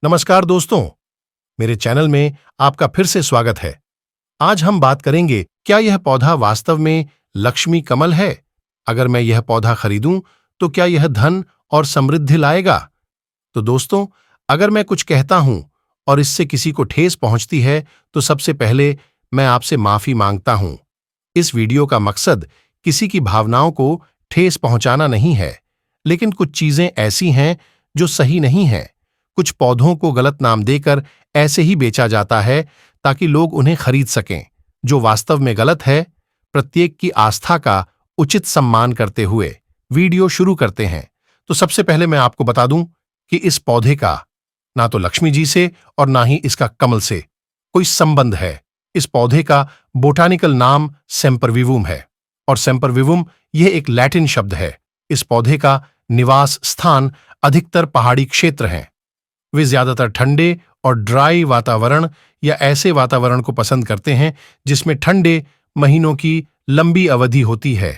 नमस्कार दोस्तों, मेरे चैनल में आपका फिर से स्वागत है। आज हम बात करेंगे, क्या यह पौधा वास्तव में लक्ष्मी कमल है? अगर मैं यह पौधा खरीदूं तो क्या यह धन और समृद्धि लाएगा? तो दोस्तों, अगर मैं कुछ कहता हूं और इससे किसी को ठेस पहुंचती है तो सबसे पहले मैं आपसे माफी मांगता हूं। इस वीडियो का मकसद किसी की भावनाओं को ठेस पहुंचाना नहीं है, लेकिन कुछ चीजें ऐसी हैं जो सही नहीं हैं। कुछ पौधों को गलत नाम देकर ऐसे ही बेचा जाता है ताकि लोग उन्हें खरीद सकें, जो वास्तव में गलत है। प्रत्येक की आस्था का उचित सम्मान करते हुए वीडियो शुरू करते हैं। तो सबसे पहले मैं आपको बता दूं कि इस पौधे का ना तो लक्ष्मी जी से और ना ही इसका कमल से कोई संबंध है। इस पौधे का बोटानिकल नाम सेम्परविवुम है और सेम्परविवुम यह एक लैटिन शब्द है। इस पौधे का निवास स्थान अधिकतर पहाड़ी क्षेत्र हैं। वे ज्यादातर ठंडे और ड्राई वातावरण या ऐसे वातावरण को पसंद करते हैं जिसमें ठंडे महीनों की लंबी अवधि होती है।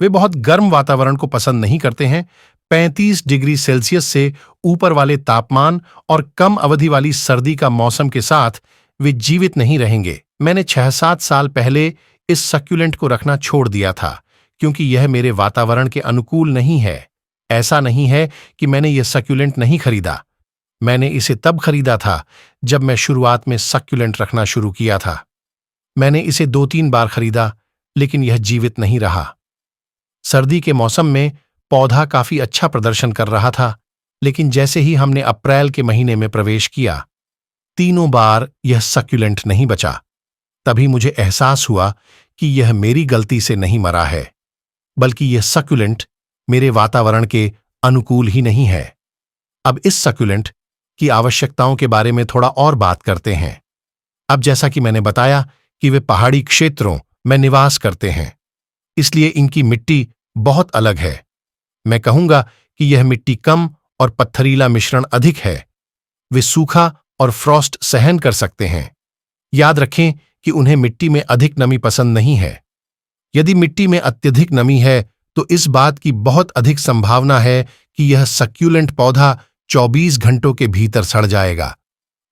वे बहुत गर्म वातावरण को पसंद नहीं करते हैं। 35 डिग्री सेल्सियस से ऊपर वाले तापमान और कम अवधि वाली सर्दी का मौसम के साथ वे जीवित नहीं रहेंगे। मैंने 6-7 साल पहले इस सक्यूलेंट को रखना छोड़ दिया था क्योंकि यह मेरे वातावरण के अनुकूल नहीं है। ऐसा नहीं है कि मैंने यह सक्यूलेंट नहीं खरीदा। मैंने इसे तब खरीदा था जब मैं शुरुआत में सक्यूलेंट रखना शुरू किया था। मैंने इसे 2-3 बार खरीदा, लेकिन यह जीवित नहीं रहा। सर्दी के मौसम में पौधा काफी अच्छा प्रदर्शन कर रहा था, लेकिन जैसे ही हमने अप्रैल के महीने में प्रवेश किया, तीनों बार यह सक्यूलेंट नहीं बचा। तभी मुझे एहसास हुआ कि यह मेरी गलती से नहीं मरा है, बल्कि यह सक्यूलेंट मेरे वातावरण के अनुकूल ही नहीं है। अब इस सक्यूलेंट की आवश्यकताओं के बारे में थोड़ा और बात करते हैं। अब जैसा कि मैंने बताया कि वे पहाड़ी क्षेत्रों में निवास करते हैं, इसलिए इनकी मिट्टी बहुत अलग है। मैं कहूंगा कि यह मिट्टी कम और पत्थरीला मिश्रण अधिक है। वे सूखा और फ्रॉस्ट सहन कर सकते हैं। याद रखें कि उन्हें मिट्टी में अधिक नमी पसंद नहीं है। यदि मिट्टी में अत्यधिक नमी है तो इस बात की बहुत अधिक संभावना है कि यह सक्यूलेंट पौधा 24 घंटों के भीतर सड़ जाएगा।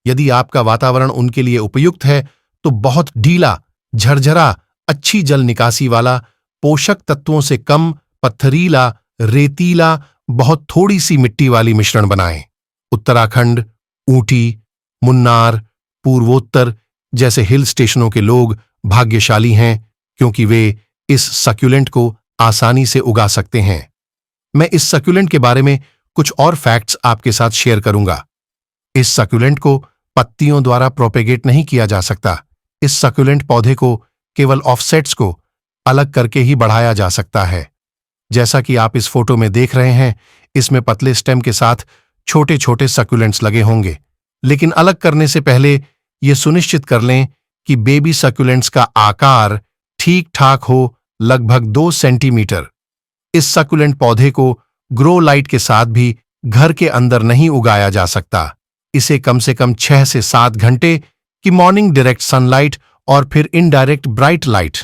यदि आपका वातावरण उनके लिए उपयुक्त है तो बहुत ढीला, झरझरा, अच्छी जल निकासी वाला, पोषक तत्वों से कम, पत्थरीला, रेतीला, बहुत थोड़ी सी मिट्टी वाली मिश्रण बनाएं। उत्तराखंड, ऊटी, मुन्नार, पूर्वोत्तर जैसे हिल स्टेशनों के लोग भाग्यशाली हैं क्योंकि वे इस सक्यूलेंट को आसानी से उगा सकते हैं। मैं इस सक्यूलेंट के बारे में कुछ और फैक्ट्स आपके साथ शेयर करूंगा। इस सक्यूलेंट को पत्तियों द्वारा प्रोपेगेट नहीं किया जा सकता। इस सक्यूलेंट पौधे को केवल ऑफसेट्स को अलग करके ही बढ़ाया जा सकता है। जैसा कि आप इस फोटो में देख रहे हैं, इसमें पतले स्टेम के साथ छोटे छोटे सक्यूलेंट्स लगे होंगे। लेकिन अलग करने से पहले यह सुनिश्चित कर लें कि बेबी सक्यूलेंट्स का आकार ठीक ठाक हो, लगभग 2 सेंटीमीटर। इस सक्यूलेंट पौधे को ग्रो लाइट के साथ भी घर के अंदर नहीं उगाया जा सकता। इसे कम से कम 6 से 7 घंटे की मॉर्निंग डायरेक्ट सनलाइट और फिर इनडायरेक्ट ब्राइट लाइट,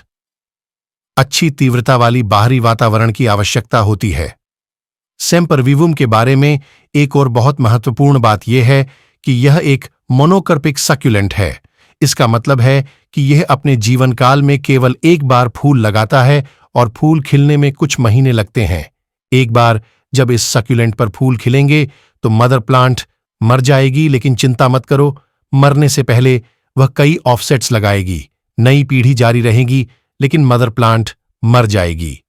अच्छी तीव्रता वाली बाहरी वातावरण की आवश्यकता होती है। सेम्परविवुम के बारे में एक और बहुत महत्वपूर्ण बात यह है कि यह एक मोनोकर्पिक सक्यूलेंट है। इसका मतलब है कि यह अपने जीवन काल में केवल एक बार फूल लगाता है और फूल खिलने में कुछ महीने लगते हैं। एक बार जब इस सक्यूलेंट पर फूल खिलेंगे तो मदर प्लांट मर जाएगी, लेकिन चिंता मत करो, मरने से पहले वह कई ऑफसेट्स लगाएगी। नई पीढ़ी जारी रहेगी, लेकिन मदर प्लांट मर जाएगी।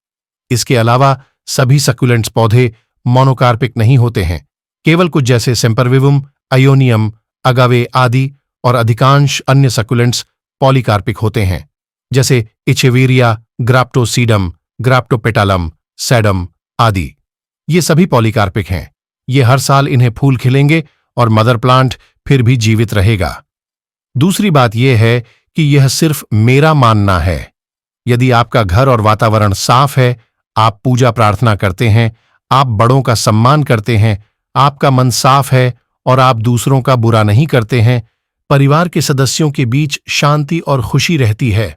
इसके अलावा सभी सक्यूलेंट्स पौधे मोनोकार्पिक नहीं होते हैं। केवल कुछ जैसे सेम्परविवुम, आयोनियम, अगावे आदि और अधिकांश अन्य सक्यूलेंट्स पॉलीकार्पिक होते हैं, जैसे इचेवेरिया, ग्राप्टोसीडम, ग्राप्टोपेटालम, सैडम आदि। ये सभी पॉलीकार्पिक हैं। ये हर साल इन्हें फूल खिलेंगे और मदर प्लांट फिर भी जीवित रहेगा। दूसरी बात यह है कि यह सिर्फ मेरा मानना है। यदि आपका घर और वातावरण साफ है, आप पूजा प्रार्थना करते हैं, आप बड़ों का सम्मान करते हैं, आपका मन साफ है और आप दूसरों का बुरा नहीं करते हैं, परिवार के सदस्यों के बीच शांति और खुशी रहती है।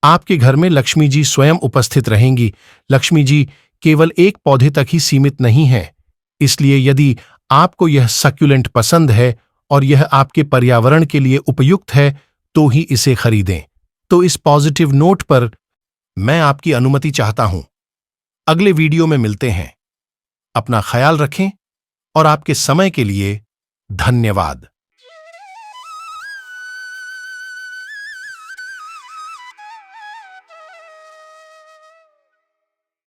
आपके घर में लक्ष्मी जी स्वयं उपस्थित रहेंगी। लक्ष्मी जी केवल एक पौधे तक ही सीमित नहीं है, इसलिए यदि आपको यह सक्यूलेंट पसंद है और यह आपके पर्यावरण के लिए उपयुक्त है तो ही इसे खरीदें। तो इस पॉजिटिव नोट पर मैं आपकी अनुमति चाहता हूं। अगले वीडियो में मिलते हैं। अपना ख्याल रखें और आपके समय के लिए धन्यवाद।